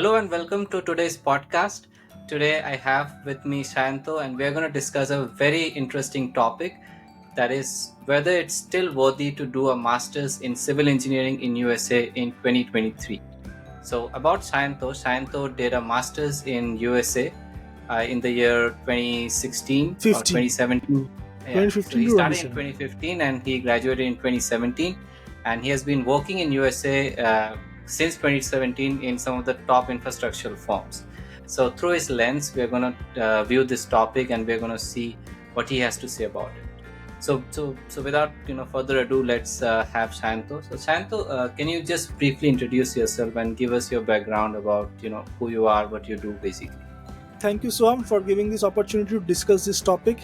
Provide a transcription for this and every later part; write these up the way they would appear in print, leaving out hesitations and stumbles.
Hello and welcome to today's podcast. Today I have with me Shanto, and we're going to discuss a very interesting topic, that is whether it's still worthy to do a master's in civil engineering in USA in 2023. So about Shanto did a master's in USA in the year 2016 or 15 2017. Yeah, so 2015 he to started in 27. 2015 and he graduated in 2017, and he has been working in USA since 2017 in some of the top infrastructural firms. So through his lens, we're going to view this topic and we're going to see what he has to say about it. So without further ado, let's have Shanto. So Shanto, can you just briefly introduce yourself and give us your background about who you are, what you do, basically? Thank you, Soham, for giving this opportunity to discuss this topic.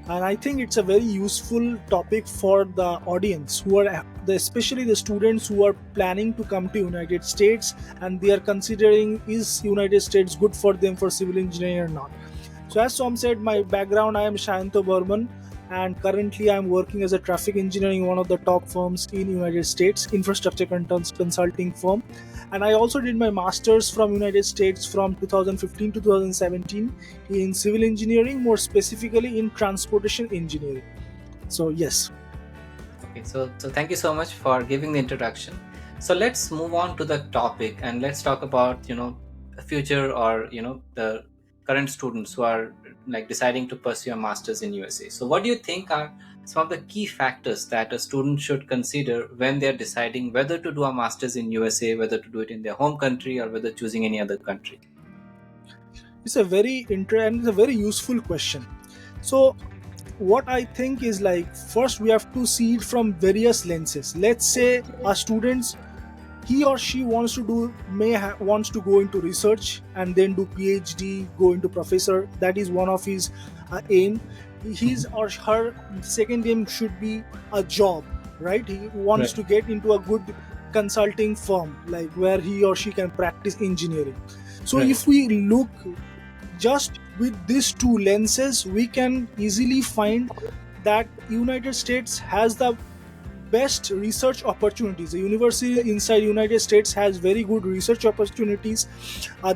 And I think it's a very useful topic for the audience who are especially the students who are planning to come to United States and they are considering is United States good for them for civil engineering or not. So as Som said, my background, I am Shanto Burman, and currently I am working as a traffic engineer in one of the top firms in United States, infrastructure consulting firm. And I also did my masters from United States from 2015 to 2017 in civil engineering, more specifically in transportation engineering. So yes. Okay, so thank you so much for giving the introduction. So let's move on to the topic and let's talk about the future, or the current students who are like deciding to pursue a master's in USA. So what do you think are some of the key factors that a student should consider when they're deciding whether to do a master's in USA, whether to do it in their home country or whether choosing any other country? It's a very and it's a very useful question. So what I think is, like, first we have to see it from various lenses. Let's say a student, he or she wants to do wants to go into research and then do PhD, go into professor. That is one of his aim. His Mhm. or her second aim should be a job, right? He wants Right. to get into a good consulting firm, like where he or she can practice engineering. So Right. if we look just with these two lenses, we can easily find that United States has the best research opportunities. The university inside United States has very good research opportunities.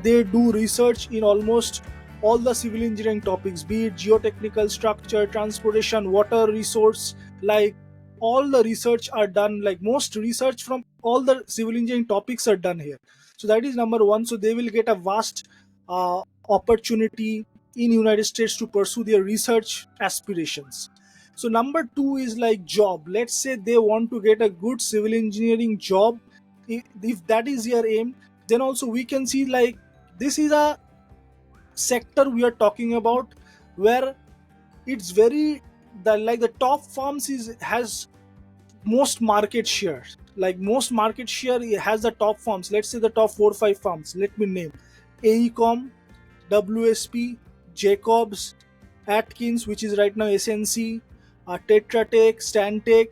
They do research in almost all the civil engineering topics, be it geotechnical structure, transportation, water resource. Like, all the research are done, like most research from all the civil engineering topics are done here. So that is number one. So they will get a vast opportunity in United States to pursue their research aspirations. So number two is like job. Let's say they want to get a good civil engineering job. If that is your aim, then also we can see, like, this is a sector we are talking about where it's very, the top firms is has most market share. Like, most market share, it has the top firms. Let's say the top 4 or 5 firms. Let me name: AECOM, WSP, Jacobs, Atkins, which is right now SNC, Tetra Tech, Stantec.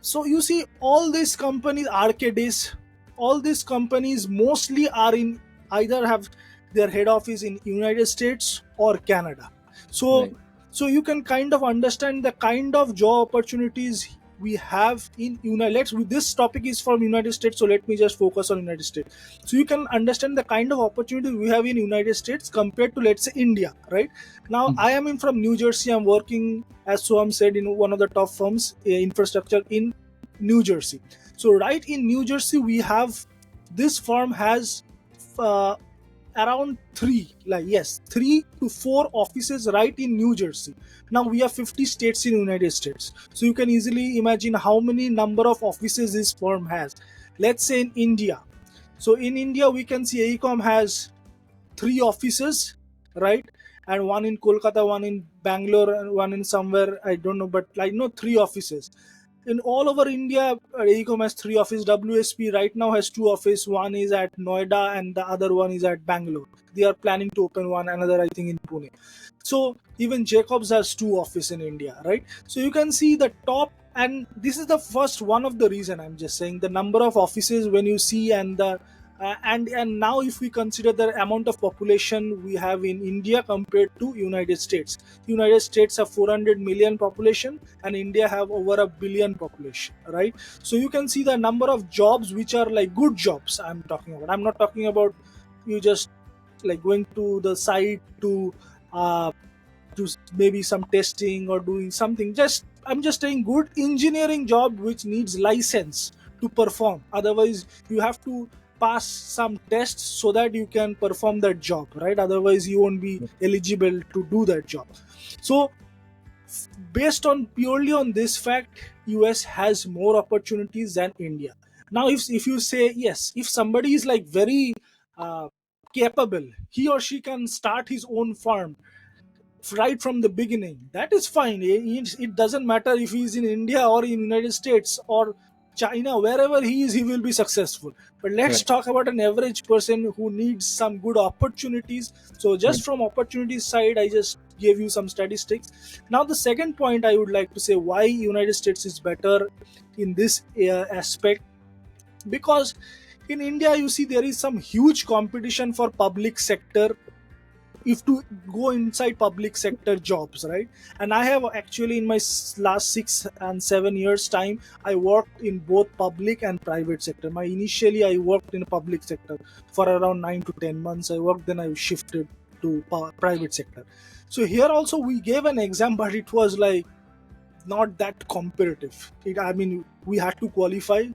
So you see, all these companies, Arcadis, all these companies mostly are in, either have their head office in United States or Canada. So Right. so you can kind of understand the kind of job opportunities we have in United. This topic is from United States, so let me just focus on United States. So you can understand the kind of opportunities we have in United States compared to, let's say, India, right? Now Mhm. I am in from New Jersey. I'm working, as Soham said, in one of the top firms, infrastructure in New Jersey. So right in New Jersey, we have, this firm has uh, around three, like, yes, 3 to 4 offices right in New Jersey. Now we have 50 states in United States, so you can easily imagine how many number of offices this firm has. Let's say in India. So in India, we can see AECOM has 3 offices, right? And one in Kolkata, one in Bangalore, and one in somewhere I don't know, but like, no, 3 offices in all over India. AECOM has 3 offices. WSP right now has 2 offices. One is at Noida and the other one is at Bangalore. They are planning to open one another, I think, in Pune. So even Jacobs has 2 offices in India, right? So you can see the top, and this is the first one of the reason I'm just saying the number of offices when you see, and the and now if we consider the amount of population we have in India compared to United States. United States have 400 million population and India have over a billion population, right? So you can see the number of jobs which are like good jobs. I'm talking about, I'm not talking about You just like going to the site to uh, maybe some testing or doing something. Just I'm just saying good engineering job which needs license to perform. Otherwise, you have to pass some tests so that you can perform that job, right? Otherwise, you won't be eligible to do that job. So based on purely on this fact, US has more opportunities than India. Now if you say yes, if somebody is like very uh, capable, he or she can start his own farm right from the beginning, that is fine. It doesn't matter if he is in India or in United States or China. Wherever he is, he will be successful. But let's Right. talk about an average person who needs some good opportunities. So just from opportunities side, I just gave you some statistics. Now the second point I would like to say why United States is better in this aspect, because in India you see there is some huge competition for public sector, if to go inside public sector jobs, right? And I have actually in my last 6 and 7 years time, I worked in both public and private sector. My initially I worked in public sector for around 9 to 10 months. I worked, then I shifted to private sector. So here also we gave an exam, but it was like not that competitive. I mean, we had to qualify.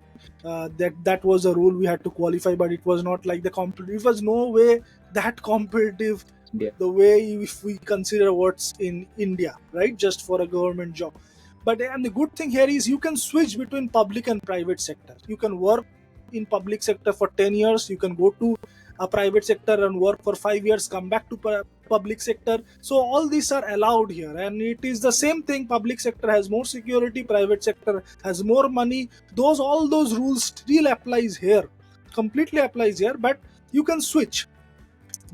That was a rule. We had to qualify, but it was not like the competitive. It was no way that competitive Yeah. the way if we consider what's in India, right? Just for a government job. But and the good thing here is you can switch between public and private sector. You can work in public sector for 10 years. You can go to a private sector and work for 5 years, come back to public sector. So all these are allowed here, and it is the same thing. Public sector has more security, private sector has more money. Those all those rules still applies here, completely applies here, but you can switch.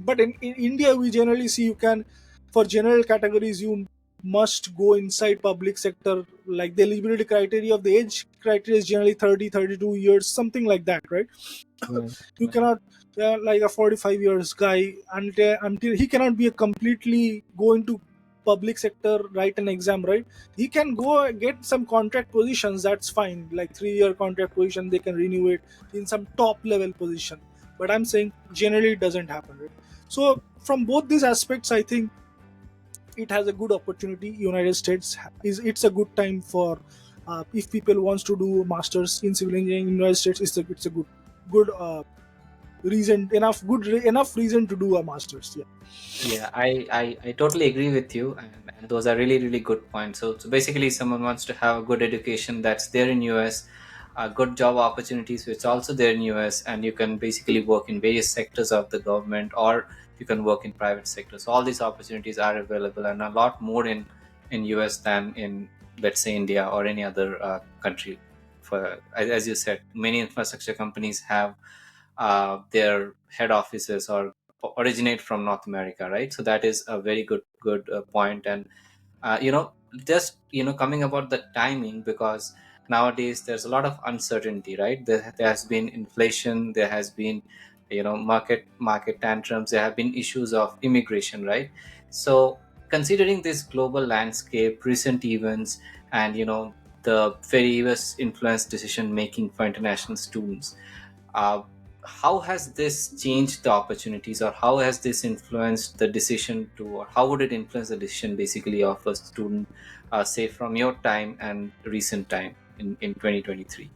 But in India we generally see you can, for general categories you must go inside public sector. Like the eligibility criteria of the age criteria is generally 30, 32 years, something like that, right? Right. You cannot like a 45 years guy, until he cannot be a completely go into public sector, write an exam, right? He can go and get some contract positions, that's fine, like 3 year contract position, they can renew it in some top level position. But I'm saying generally it doesn't happen, right? So from both these aspects, I think it has a good opportunity. United States is, it's a good time for if people wants to do masters in civil engineering in United States, it's a good reason, enough reason to do a masters. Yeah. Yeah, I totally agree with you, and those are really, really good points. So basically, someone wants to have a good education that's there in US, good job opportunities which also there in US, and you can basically work in various sectors of the government, or you can work in private sectors. All these opportunities are available, and a lot more in US than in, let's say, India or any other country. For as you said, many infrastructure companies have their head offices or originate from North America, right? So that is a very good point. And just coming about the timing, because nowadays there's a lot of uncertainty, right? There has been inflation, there has been market tantrums, there have been issues of immigration, right? So considering this global landscape, recent events, and the very US influenced decision making for international students, uh, how has this changed the opportunities, or how has this influenced the decision to, or how would it influence the decision basically of a student, say from your time and recent time in 2023?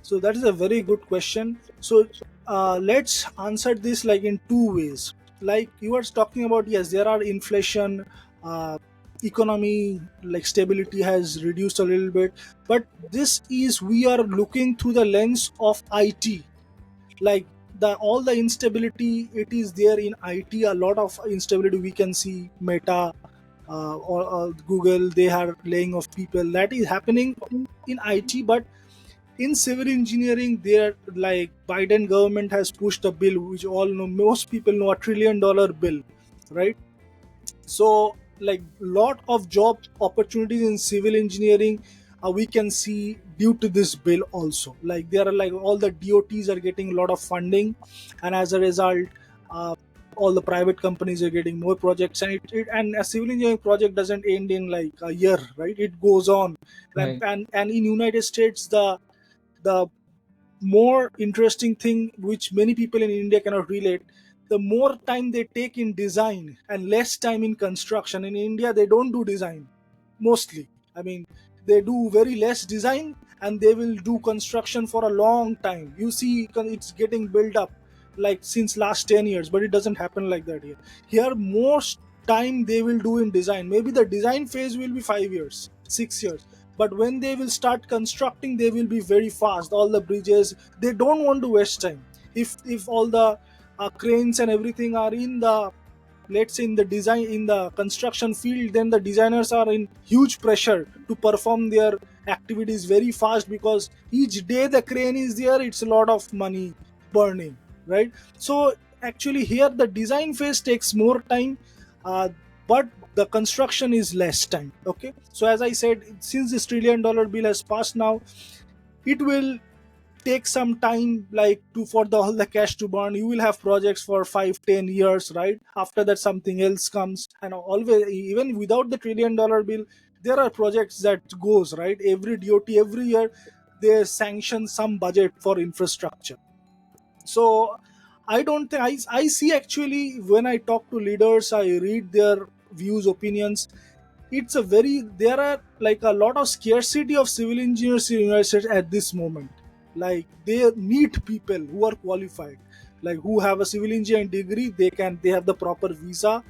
So that is a very good question. So let's answer this like in two ways. Like you are talking about, yes, there are inflation, uh, economy like stability has reduced a little bit, but this is we are looking through the lens of IT. Like the all the instability it is there in IT. A lot of instability we can see. Meta or Google, they are laying off people. That is happening in IT, but in civil engineering there, like Biden government has pushed a bill which all know, most people know, $1 trillion bill, right? So like lot of job opportunities in civil engineering we can see due to this bill also. Like there are like all the DOTs are getting a lot of funding, and as a result uh, all the private companies are getting more projects, and and a civil engineering project doesn't end in like a year, right? It goes on. Right. And in United States the more interesting thing which many people in India cannot relate, the more time they take in design and less time in construction. In India, they don't do design mostly. I mean, they do very less design and they will do construction for a long time. You see, it's getting built up like since last 10 years, but it doesn't happen like that here. Here, most time they will do in design. Maybe the design phase will be 5 years, 6 years, but when they will start constructing, they will be very fast. All the bridges, they don't want to waste time. If all the cranes and everything are in the, let's say, in the design, in the construction field, then the designers are in huge pressure to perform their activities very fast, because each day the crane is there, it's a lot of money burning, right? So actually here the design phase takes more time, uh, but the construction is less time. Okay, so as I said, since this $1 trillion bill has passed now, it will take some time, like to for the all the cash to burn. You will have projects for 5-10 years, right? After that something else comes. And always, even without the $1 trillion bill, there are projects that goes, right? Every DOT every year they sanction some budget for infrastructure. So I don't think I see, actually, when I talk to leaders, I read their views, opinions. It's a very, there are like a lot of scarcity of civil engineers in United States at this moment. Like they need people who are qualified, like who have a civil engineering degree. They have the proper visa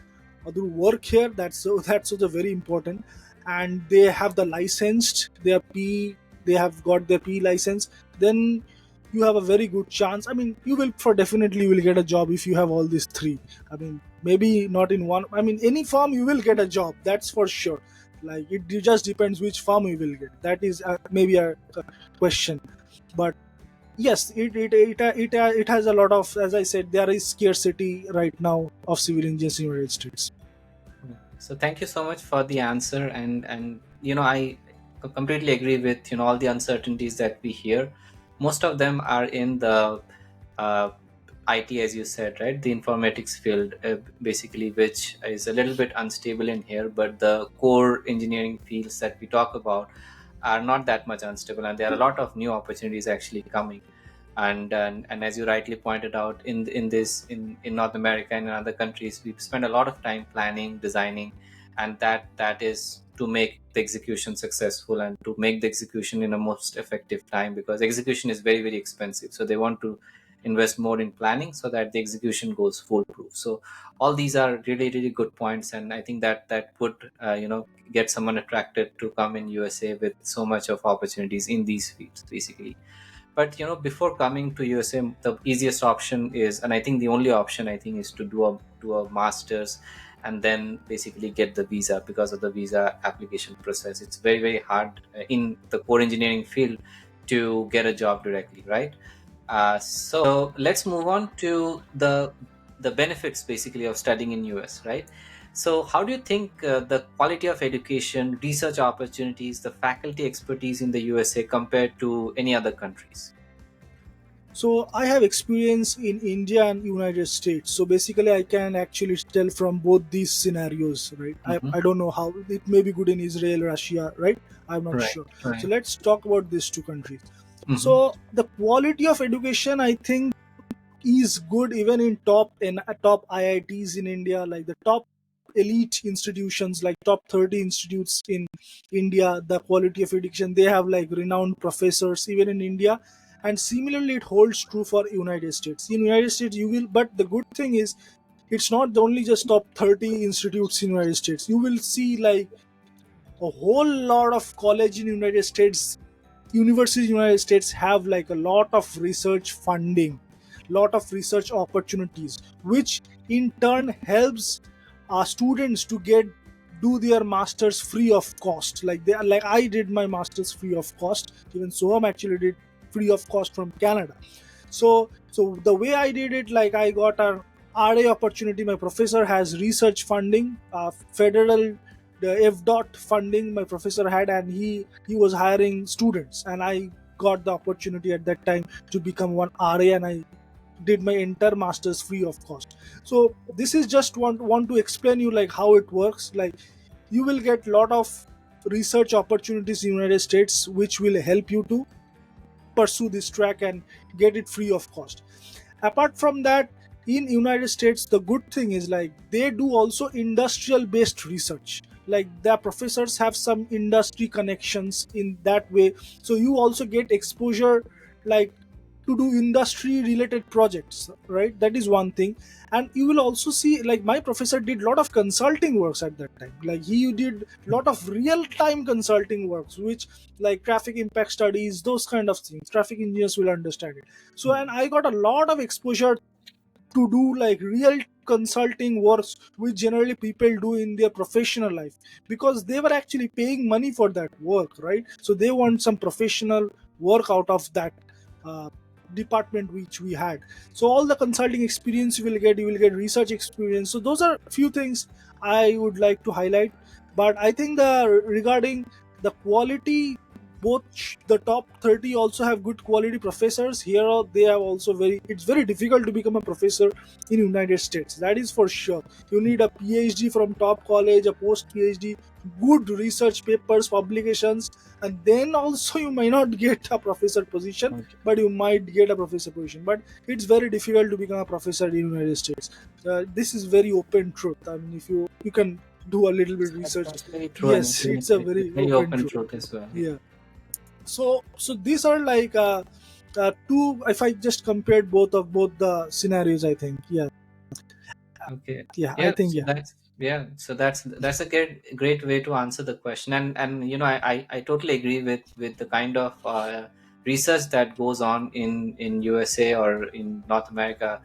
or to work here. That's also very important. And they have the licensed, their P, they have got their P license. Then you have a very good chance. I mean, you will for definitely will get a job if you have all these three. I mean, maybe not in one. I mean, any firm you will get a job. That's for sure. Like it just depends which firm you will get. That is maybe a question. But yes, it has a lot of, as I said, there is scarcity right now of civil engineers in the United States. So thank you so much for the answer, and I completely agree with all the uncertainties that we hear. Most of them are in the uh, IT, as you said, right? The informatics field, basically, which is a little bit unstable in here. But the core engineering fields that we talk about are not that much unstable, and there are a lot of new opportunities actually coming. And as you rightly pointed out, in North America and in other countries, we spend a lot of time planning, designing, and that is to make the execution successful and to make the execution in a most effective time, because execution is very, very expensive. So they want to invest more in planning so that the execution goes foolproof. So all these are really, really good points, and I think that would get someone attracted to come in USA with so much of opportunities in these fields, basically. But before coming to USA, the easiest option is, and I think the only option, I think, is to do a master's and then basically get the visa. Because of the visa application process, it's very, very hard in the core engineering field to get a job directly, right? So let's move on to the benefits, basically, of studying in US, right? So how do you think the quality of education, research opportunities, the faculty expertise in the USA compared to any other countries? So I have experience in India and United States. So basically, I can actually tell from both these scenarios, right? Hmm. I don't know how it may be good in Israel, Russia, right? I'm not Right, sure. So right. let's talk about these two countries. Hmm. So the quality of education, I think, is good even in top IITs in India, like the top elite institutions, like top 30 institutes in India. The quality of education, they have like renowned professors even in India. And similarly it holds true for United States. In United States you will, but the good thing is it's not only just top 30 institutes in United States. You will see like a whole lot of college in United States, universities in United States have like a lot of research funding, lot of research opportunities, which in turn helps students to get do their masters free of cost. Like they are, like I did my masters free of cost. Even Soham actually did free of cost from Canada. So the way I did it, like I got a RA opportunity. My professor has research funding, federal, the F dot funding my professor had, and he was hiring students, and I got the opportunity at that time to become one RA, and I did my entire masters free of cost. So this is just want to explain you like how it works. Like you will get lot of research opportunities in United States which will help you to. pursue this track and get it free of cost. Apart from that, in United States, the good thing is like they do also industrial based research. Like their professors have some industry connections in that way, so you also get exposure, like to do industry related projects, right? That is one thing. And you will also see, like my professor did a lot of consulting works at that time. Like he did a lot of real time consulting works, which like traffic impact studies, those kind of things, traffic engineers will understand it. So, and I got a lot of exposure to do like real consulting works which generally people do in their professional life, because they were actually paying money for that work, right? So they want some professional work out of that uh, department which we had. So all the consulting experience you will get research experience. So those are few things I would like to highlight. But I think the regarding the quality, both the top 30 also have good quality professors. Here they have also very, it's very difficult to become a professor in United States, that is for sure. You need a PhD from top college, a post PhD, good research papers, publications, and then also you may not get a professor position, Okay. but you might get a professor position. But it's very difficult to become a professor in United States. This is very open truth. I mean, if you can do a little bit research. That's very true, and Yes, it's a very very open open truth. truth as well. Yeah. So these are like two, if I just compared both the scenarios, I think. Yeah. Okay. Yeah, I Yeah. think. So Yeah. that's yeah. So that's a great way to answer the question. And I totally agree with the kind of research that goes on in USA or in North America.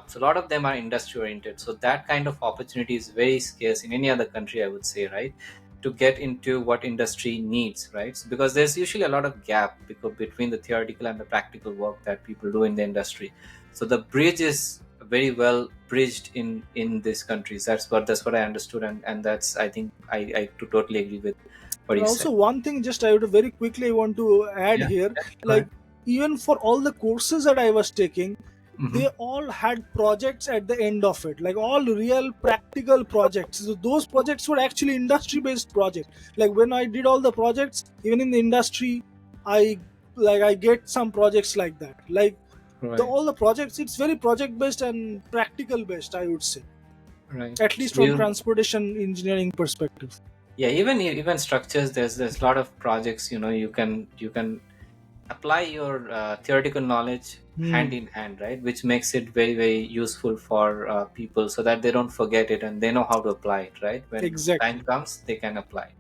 So a lot of them are industry oriented. So that kind of opportunity is very scarce in any other country, I would say, right? To get into what industry needs, right? So because there's usually a lot of gap between the theoretical and the practical work that people do in the industry. So the bridge is very well bridged in these countries. That's what I understood, and that's, I think, I totally agree with what And you also said. one thing, just I would very quickly want to add Yeah. here, Go like ahead. even for all the courses that I was taking, Mm-hmm. they all had projects at the end of it, like all real practical projects. So those projects were actually industry based projects. Like when I did all the projects, even in the industry, I I get some projects like that. Like the Right. all the projects, it's very project based and practical based, I would say, Right. at least So from you transportation engineering perspective. yeah, even structures, there's a lot of projects, you can apply your theoretical knowledge hand Hmm. in hand, right? Which makes it very very useful for people, so that they don't forget it and they know how to apply it, right? When time Exactly. comes, they can apply it.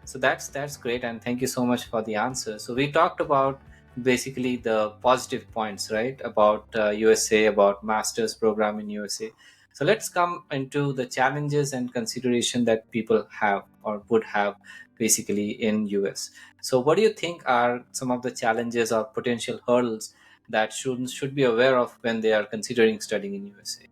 So that's great, and thank you so much for the answer. So we talked about basically the positive points, right? About USA, about master's program in USA. So let's come into the challenges and consideration that people have or would have basically in US. So what do you think are some of the challenges or potential hurdles that students should be aware of when they are considering studying in USA?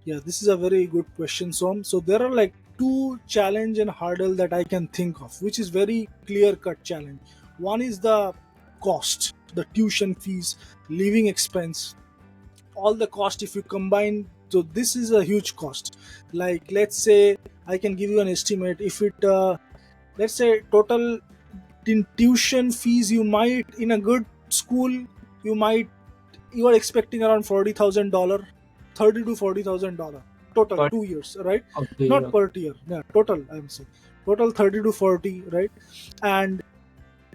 Yeah, this is a very good question, Som. So there are like two challenge and hurdle that I can think of, which is very clear cut challenge. One is the cost, the tuition fees, living expense, all the cost if you combine. So this is a huge cost. Like let's say I can give you an estimate. If it let's say total in tuition fees, you might in a good school, you might, you are expecting around $40,000, $30,000 to $40,000 total But 2 years, right? okay, Not okay, per year, yeah, total. I'm saying total 30 to 40, right? And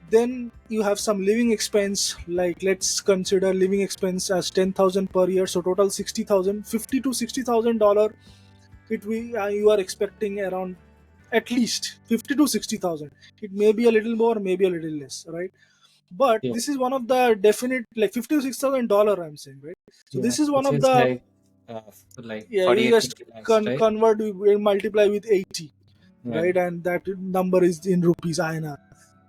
then you have some living expense. Like let's consider living expense as 10,000 per year, so total 60,000, 50 to $60,000. It we You are expecting around at least 50 to 60,000. It may be a little more, maybe a little less, right? But yeah, this is one of the definite, like $56,000, I'm saying, right? So yeah, this is one which of is the, like yeah, you 48 just 50 lakhs, right? convert, we multiply with 80, Right. right? And that number is in rupees, INR.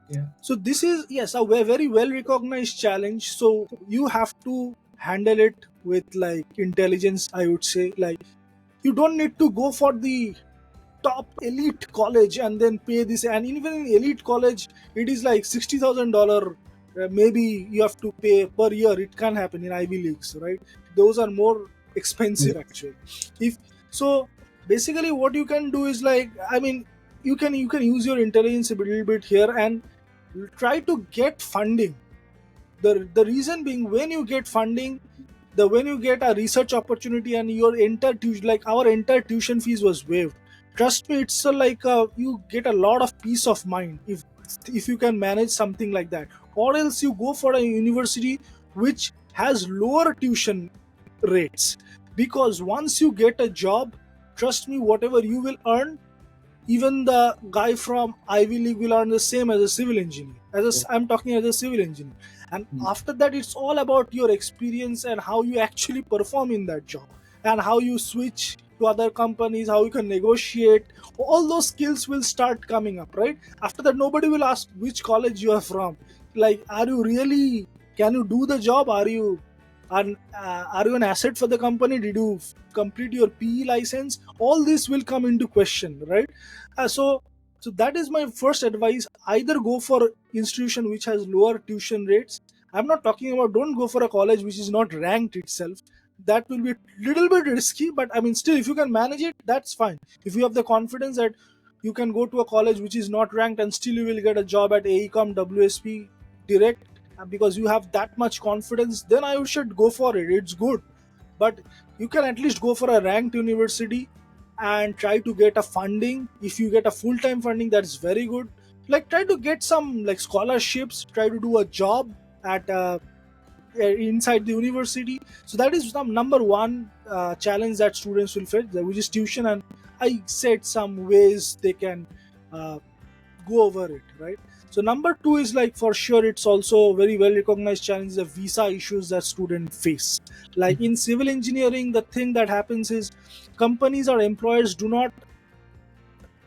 Yeah. So this is, yes, a very well recognized challenge. So you have to handle it with like intelligence, I would say. Like you don't need to go for the top elite college and then pay this. And even in elite college, it is like $60,000. Maybe you have to pay per year. It can happen in Ivy Leagues, right? Those are more expensive actually. If so, basically what you can do is like, I mean, you can use your intelligence a little bit here and try to get funding. The reason being, when you get funding, the when you get a research opportunity and your entire tuition, like our entire tuition fees was waived, trust me, it's like you get a lot of peace of mind if you can manage something like that. Or else you go for a university which has lower tuition rates, because once you get a job, trust me, whatever you will earn, even the guy from Ivy League will earn the same as a civil engineer. I'm talking as a civil engineer, and after that, it's all about your experience and how you actually perform in that job, and how you switch to other companies, how you can negotiate. All those skills will start coming up, right? After that, nobody will ask which college you are from. Like, are you really? Can you do the job? Are you an asset for the company? Did you complete your PE license? All this will come into question, right? So that is my first advice. Either go for institution which has lower tuition rates. I'm not talking about, don't go for a college which is not ranked itself. That will be a little bit risky, but I mean, still, if you can manage it, that's fine. If you have the confidence that you can go to a college which is not ranked and still you will get a job at AECOM, WSP direct, because you have that much confidence, then I should go for it. It's good. But you can at least go for a ranked university and try to get a funding. If you get a full-time funding, that's very good. Like, try to get some like scholarships, try to do a job at inside the university. So that is some number one challenge that students will face, which is tuition. And I said some ways they can uh, go over it, right? So number two is, like, for sure, it's also very well recognized challenge, the visa issues that students face. Like in civil engineering, the thing that happens is companies or employers do not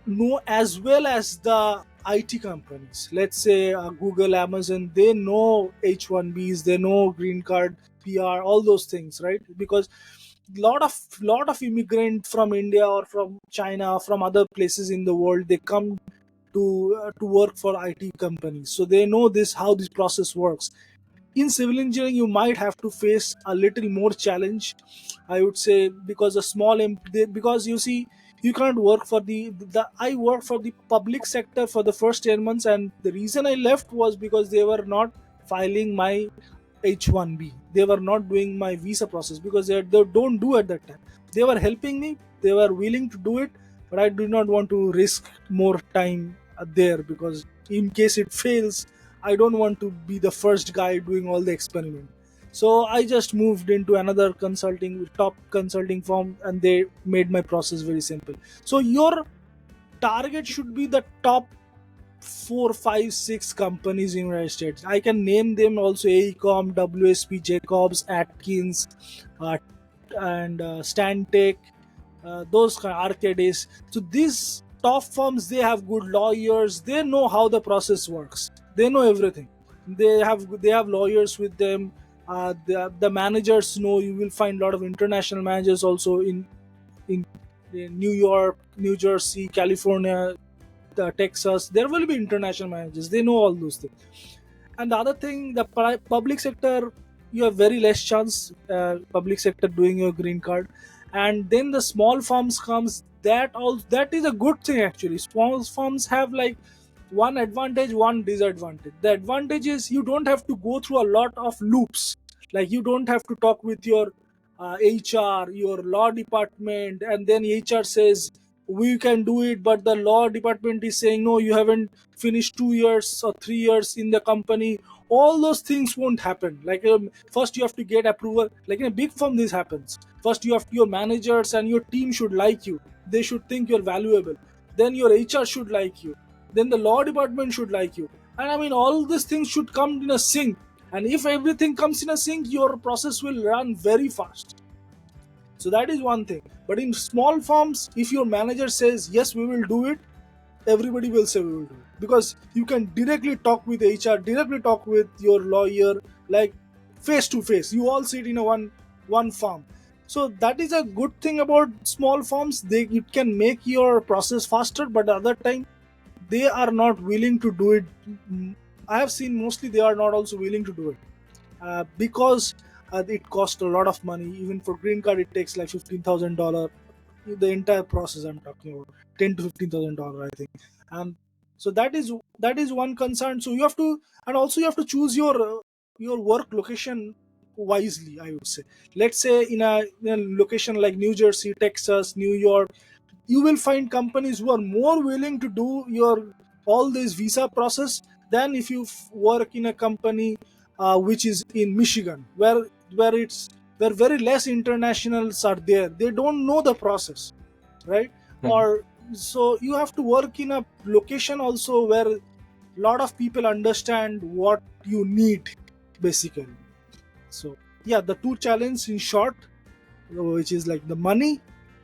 know as well as the IT companies. Let's say Google, Amazon, they know H1Bs, they know green card, PR, all those things, right? Because lot of immigrant from India or from China, from other places in the world, they come to work for IT companies, so they know this how this process works. In civil engineering, you might have to face a little more challenge, I would say, because because you see, you can't work for the I worked for the public sector for the first 10 months, and the reason I left was because they were not filing my H1B. They were not doing my visa process, because they don't do at that time. They were helping me, they were willing to do it, but I do not want to risk more time there, because in case it fails, I don't want to be the first guy doing all the experiment. So I just moved into another consulting top consulting firm, and they made my process very simple. So your target should be the top 4, 5, 6 companies in the United States. I can name them also: AECOM, WSP, Jacobs, Atkins, uh, and Stantec, those kind of Arcadis. So these top firms, they have good lawyers. They know how the process works. They know everything. They have lawyers with them. The managers know. You will find a lot of international managers also in New York, New Jersey, California, Texas. There will be international managers. They know all those things. And the other thing, the public sector, you have very less chance. Public sector doing your green card, and then the small firms comes. That is a good thing actually. Small firms have like one advantage, one disadvantage. The advantage is you don't have to go through a lot of loops. Like, you don't have to talk with your HR, your law department, and then HR says we can do it, but the law department is saying no, you haven't finished 2 years or 3 years in the company. All those things won't happen. Like, first you have to get approval. Like in a big firm, this happens. First, your managers and your team should like you. They should think you're valuable. Then your HR should like you. Then the law department should like you. And I mean, all these things should come in a sync. And if everything comes in a sync, your process will run very fast. So that is one thing. But in small firms, if your manager says yes, we will do it, everybody will say we will do it, because you can directly talk with HR, directly talk with your lawyer, like face to face. You all sit in a one firm. So that is a good thing about small firms. It can make your process faster, but the other time they are not willing to do it. I have seen mostly they are not also willing to do it, because it costs a lot of money. Even for green card, it takes like $15,000. The entire process I'm talking about, $10 to $15,000, I think. And so that is one concern. So you have to, and also you have to choose your your work location wisely, I would say. Let's say in a location like New Jersey, Texas, New York, you will find companies who are more willing to do your all this visa process than if you work in a company which is in Michigan, where it's where very less internationals are there. They don't know the process, right? Mhm. Or so you have to work in a location also where a lot of people understand what you need, basically. So yeah, the two challenge in short, which is like the money,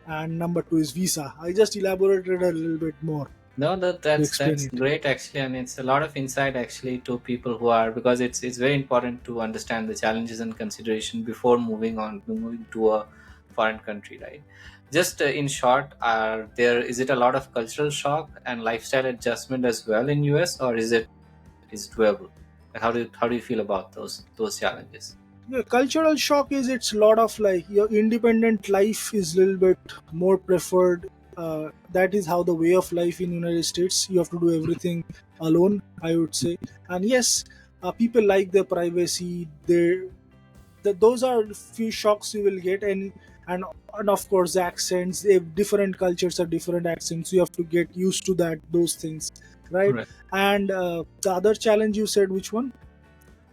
and number two is visa. I just elaborated a little bit more No, to explain that's it. great actually, and it's a lot of insight actually to people who are, because it's very important to understand the challenges and consideration before moving to a foreign country, right? Just in short, are there is it a lot of cultural shock and lifestyle adjustment as well in US, or is it doable? Like, how do you feel about those challenges? Yeah, cultural shock is it's a lot of like your independent life is a little bit more preferred. That is how the way of life in United States. You have to do everything alone, I would say. And yes, people like their privacy. Those are few shocks you will get, and of course the accents. If different cultures have different accents, you have to get used to those things, right? Right. And the other challenge you said, which one?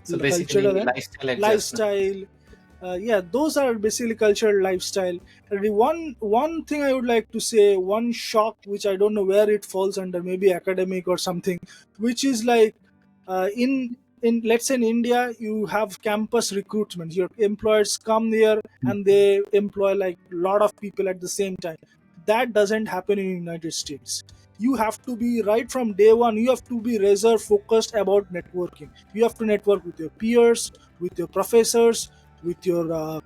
So Cultural basically, and lifestyle adjustment. lifestyle. Yeah, those are basically cultural lifestyle. And the one thing I would like to say, one shock which I don't know where it falls under, maybe academic or something, which is like in let's say in India you have campus recruitment. Your employers come there and they employ like a lot of people at the same time. That doesn't happen in United States. You have to be right from day one. You have to be razor focused about networking. You have to network with your peers, with your professors, with your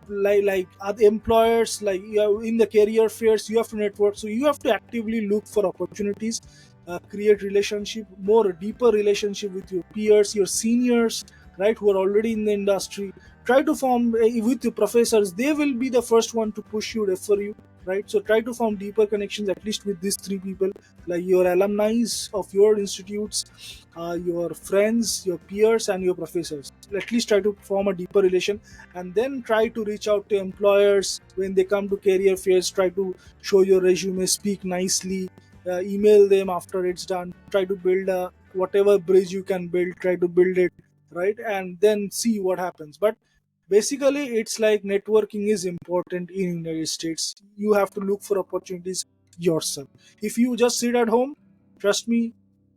like other employers, like you have, in the career fairs you have to network, so you have to actively look for opportunities, create relationship, more deeper relationship with your peers, your seniors, right, who are already in the industry. Try to form with your professors. They will be the first one to push you, refer you, right? So try to form deeper connections at least with these three people, like your alumni of your institutes, your friends, your peers, and your professors. At least try to form a deeper relation, and then try to reach out to employers when they come to career fairs. Try to show your resume, speak nicely, email them after it's done. Try to build a whatever bridge you can build. Try to build it, right, and then see what happens. But basically it's like networking is important in United States. You have to look for opportunities yourself. If you just sit at home, trust me,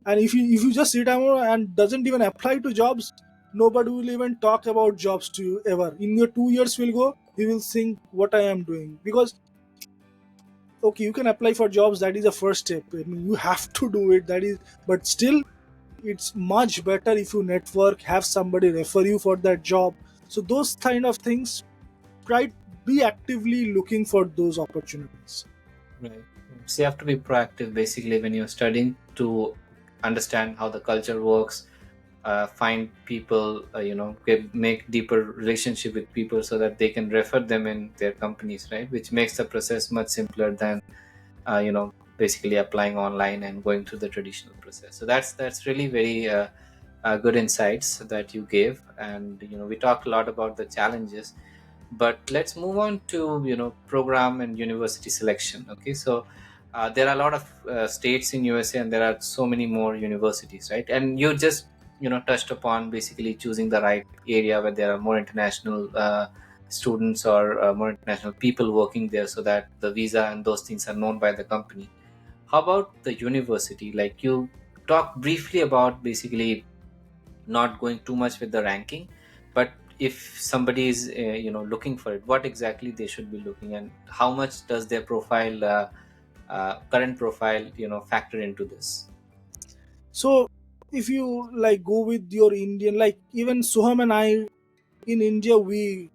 and if you just sit at home and doesn't even apply to jobs, nobody will even talk about jobs to you ever. In your 2 years will go, you will think what I am doing. Because okay, you can apply for jobs, that is the first step. I mean, you have to do it, that is, but still it's much better if you network, have somebody refer you for that job. So those kind of things, try be actively looking for those opportunities. Right. So you have to be proactive basically when you're studying to understand how the culture works, find people, make deeper relationship with people so that they can refer them in their companies, right? Which makes the process much simpler than, basically applying online and going through the traditional process. So that's really very good insights that you gave, and we talked a lot about the challenges, but let's move on to program and university selection. Okay, so there are a lot of states in USA, and there are so many more universities, right? And you just touched upon basically choosing the right area where there are more international students or more international people working there, so that the visa and those things are known by the company. How about the university? Like, you talked briefly about basically not going too much with the ranking, but if somebody is looking for it, what exactly they should be looking, and how much does their profile, current profile, factor into this? So if you like go with your Indian, like even Suham and I in India, we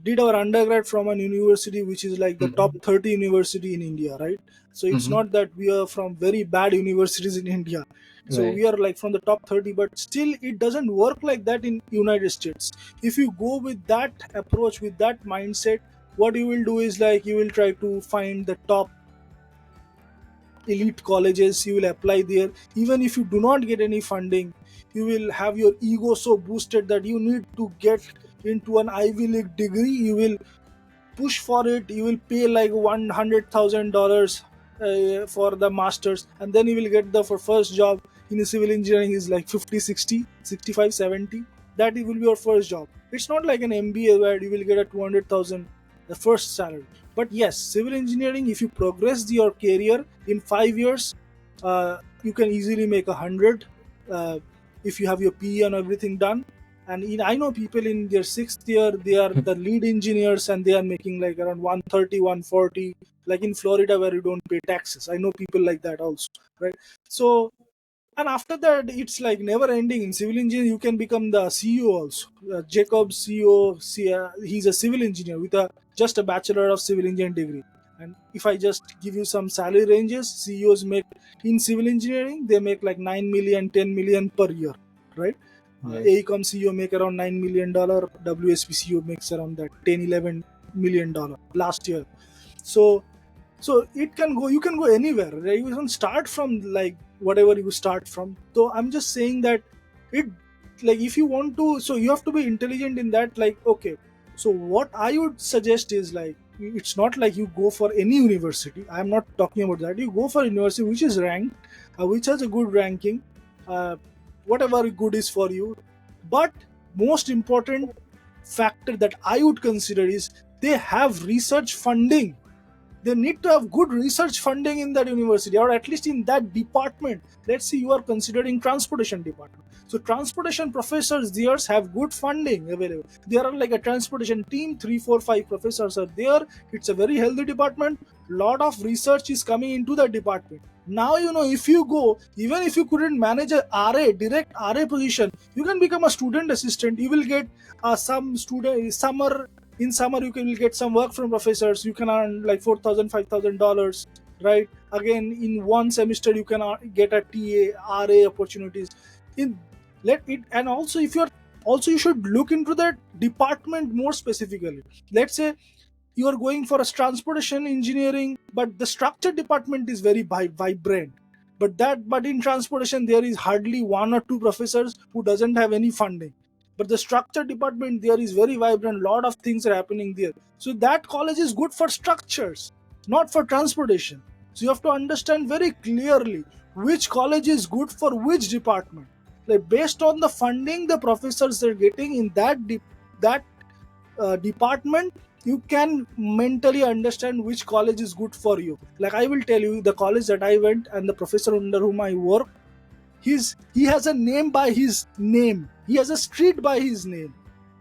did our undergrad from an university which is like the top Hmm. 30 university in India, right? So it's Hmm. not that we are from very bad universities in India. So Right. we are like from the top 30, but still it doesn't work like that in United States. If you go with that approach, with that mindset, what you will do is like you will try to find the top elite colleges, you will apply there. Even if you do not get any funding, you will have your ego so boosted that you need to get into an Ivy League degree. You will push for it. You will pay like $100,000 for the masters, and then you will get the for first job in civil engineering is like 50, 60, 65, 70. That will be your first job. It's not like an MBA where you will get a 200,000 the first salary. But yes, civil engineering, if you progress your career in 5 years, you can easily make 100 uh, if you have your PE and everything done. And I know people in their sixth year, they are the lead engineers and they are making like around 130, 140, like in Florida where you don't pay taxes. I know people like that also, right? So, and after that, it's like never ending. In civil engineering, you can become the CEO also. Jacob's CEO, he's a civil engineer with a just a bachelor of civil engineering degree. And if I just give you some salary ranges, CEOs make in civil engineering, they make like 9 million, 10 million per year, right? Right. AECOM CEO make around $9 million. WSP CEO makes around that 10, $11 million last year. So it can go, you can go anywhere, right? You can start from like whatever you start from. So I'm just saying that it, like if you want to, so you have to be intelligent in that, like okay, so what I would suggest is like, it's not like you go for any university. I'm not talking about that. You go for university which is ranked, which has a good ranking, uh, whatever good is for you. But most important factor that I would consider is they have research funding. They need to have good research funding in that university, or at least in that department. Let's say you are considering transportation department, so transportation professors theirs have good funding available. There are like a transportation team, 3 4 5 professors are there. It's a very healthy department. Lot of research is coming into the department. Now if you go, even if you couldn't manage a direct RA position, you can become a student assistant. You will get some student summer, in summer you can will get some work from professors. You can earn like $4,000, $5,000, right? Again, in one semester you can get a TA RA opportunities in let it. And also, if you're also, you should look into that department more specifically. Let's say you are going for a transportation engineering, but the structure department is very vibrant. But in transportation there is hardly one or two professors who doesn't have any funding. But the structure department there is very vibrant. Lot of things are happening there. So that college is good for structures, not for transportation. So you have to understand very clearly which college is good for which department. Like based on the funding the professors are getting in that department, you can mentally understand which college is good for you. Like I will tell you, the college that I went and the professor under whom I work, he has a name by his name. He has a street by his name.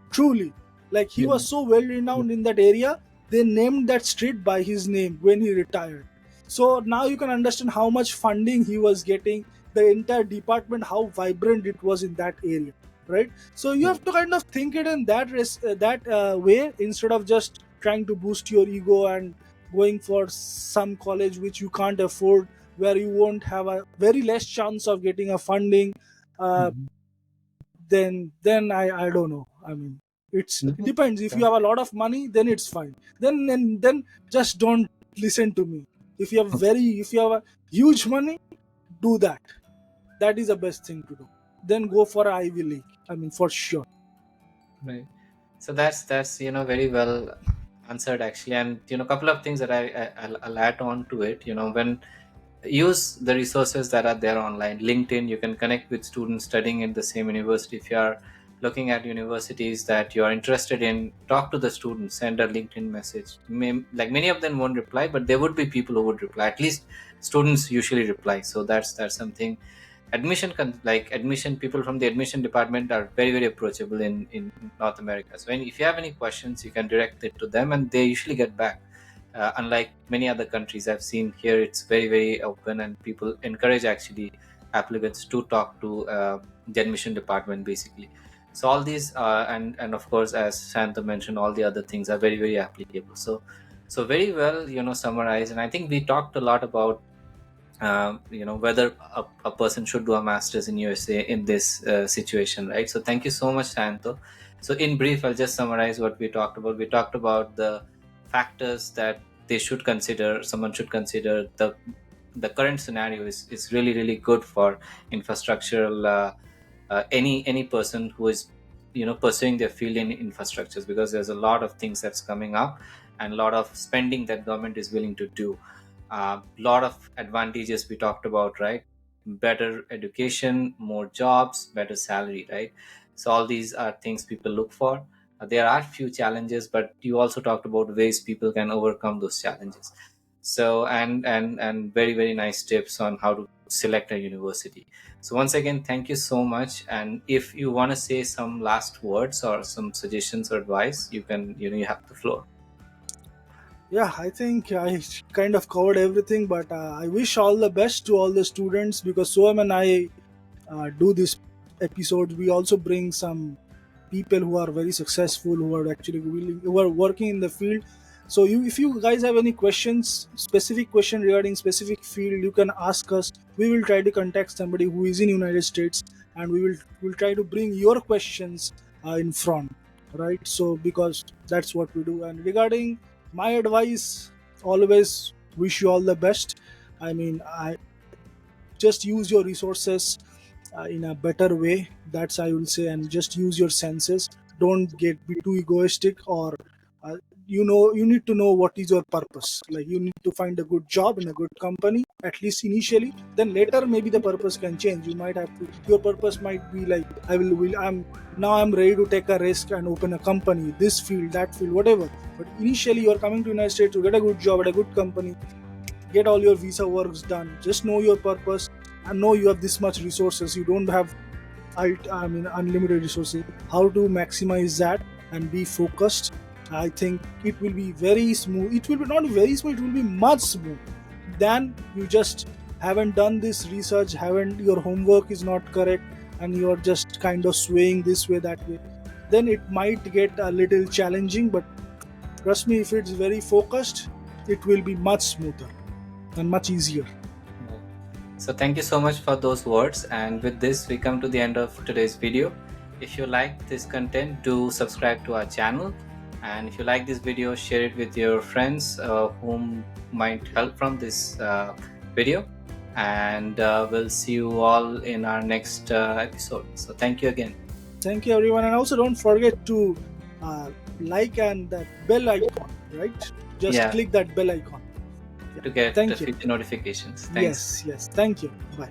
Truly, like he Yeah. was so well renowned in that area, they named that street by his name when he retired. So now you can understand how much funding he was getting, the entire department, how vibrant it was in that area, right? So you have to kind of think it in that way, instead of just trying to boost your ego and going for some college which you can't afford, where you won't have a very less chance of getting a funding. uh, Mhm. then I don't know. I mean, it Mhm. depends. If you Yeah. have a lot of money, then it's fine. Then just don't listen to me. If you have a huge money, do that. That is the best thing to do. Then go for Ivy League. I mean, for sure. Right. So that's very well answered actually, and couple of things that I'll add on to it. When use the resources that are there online. LinkedIn, you can connect with students studying in the same university. If you are looking at universities that you are interested in, talk to the students, send a LinkedIn message. Like many of them won't reply, but there would be people who would reply. At least students usually reply. So that's something. Admission people from the admission department are very very approachable in North America. So if you have any questions, you can direct it to them and they usually get back. Unlike many other countries I've seen here, it's very very open and people encourage actually applicants to talk to the admission department basically. So all these and of course, as Santa mentioned, all the other things are very very applicable. So very well summarized, and I think we talked a lot about whether a person should do a master's in USA in this situation, right? So thank you so much, Santo. So in brief, I'll just summarize what we talked about. We talked about the factors that someone should consider, the the current scenario is really really good for infrastructural any person who is pursuing their field in infrastructures, because there's a lot of things that's coming up and a lot of spending that government is willing to do. A lot of advantages we talked about, right? Better education, more jobs, better salary, right? So all these are things people look for. There are few challenges, but you also talked about ways people can overcome those challenges. So and very very nice tips on how to select a university. So once again, thank you so much. And if you want to say some last words or some suggestions or advice, you can, you have the floor. Yeah, I think I kind of covered everything, but I wish all the best to all the students, because Soham and I do this episode. We also bring some people who are very successful, who are actually willing, who are working in the field. So if you guys have any questions, specific question regarding specific field, you can ask us. We will try to contact somebody who is in United States, and will try to bring your questions in front, right? So because that's what we do. And regarding my advice, always wish you all the best. I mean, I just use your resources in a better way, that's I will say. And just use your senses, don't get be too egoistic, or uh, you need to know what is your purpose. Like, you need to find a good job in a good company, at least initially. Then later maybe the purpose can change. You might have to, your purpose might be like, I'm ready to take a risk and open a company, this field, that field, whatever. But initially you are coming to United States to get a good job at a good company, get all your visa works done. Just know your purpose, and know you have this much resources. You don't have unlimited resources. How to maximize that and be focused. I think it will be very smooth. It will be not very smooth, it will be much smooth than you just haven't done this research, haven't, your homework is not correct, and you're just kind of swaying this way, that way. Then it might get a little challenging, but trust me, if it's very focused, it will be much smoother and much easier. So thank you so much for those words. And with this, we come to the end of today's video. If you like this content, do subscribe to our channel. And if you like this video, share it with your friends whom might help from this video. And we'll see you all in our next episode. So thank you again. Thank you, everyone. And also don't forget to like and that bell icon, right? Just Yeah, click that bell icon. to get Thank you. future notifications. Thanks. Yes, thank you. Bye.